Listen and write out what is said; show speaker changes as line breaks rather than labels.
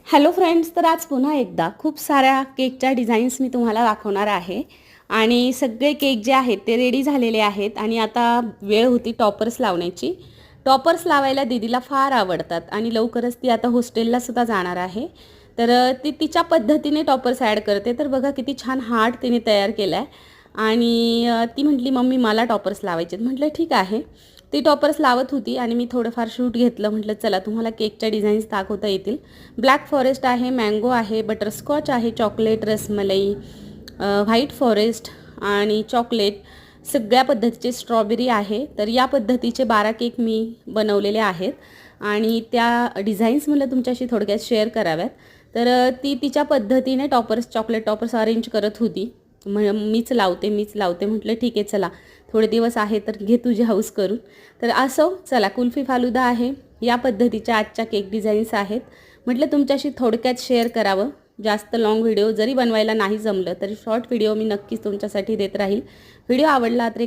Hello friends, तर आज पुन्हा एकदा खूप साऱ्या केकच्या डिझाईन्स मी तुम्हाला दाखवणार आहे आणि सगळे केक जे आहेत ते रेडी झालेले आहेत आणि आता वेळ होती टॉपर्स लावण्याची. टॉपर्स लावायला दीदीला फार आवडतात आणि लवकरच ती आता हॉस्टेलला सुद्धा जाणार आहे. तर ती तिच्या पद्धतीने टॉपर्स ॲड करते. तर बघा किती छान हार्ट तिने तयार केला आहे आणि ती म्हटली मम्मी मला टॉपर्स लावायचे. म्हटलं ठीक आहे. ती टॉपर्स लावत होती आणि मी थोडंफार शूट घेतलं. म्हटलं चला तुम्हाला केकच्या डिझाईन्स दाखवता येतील. ब्लॅक फॉरेस्ट आहे, मँगो आहे, बटरस्कॉच आहे, चॉकलेट, रसमलाई, व्हाईट फॉरेस्ट आणि चॉकलेट, सगळ्या पद्धतीचे स्ट्रॉबेरी आहे. तर या पद्धतीचे 12 केक मी बनवलेले आहेत आणि त्या डिझाईन्स मला तुमच्याशी थोडक्यात शेअर कराव्यात. तर ती तिच्या पद्धतीने टॉपर्स, चॉकलेट टॉपर्स अरेंज करत होती. मीच लावते म्हटलं ठीक आहे चला, थोडे दिवस आहे तर घे तुझी हौस करून. तर असो चला, कुल्फी फालुदा आहे. या पद्धतीच्या आजच्या केक डिझाईन्स आहेत. म्हटलं तुमच्याशी थोडक्यात शेअर करावं. जास्त लाँग व्हिडिओ जरी बनवायला नाही जमलं तरी शॉर्ट व्हिडिओ मी नक्कीच तुमच्यासाठी देत राहील. व्हिडिओ आवडला तर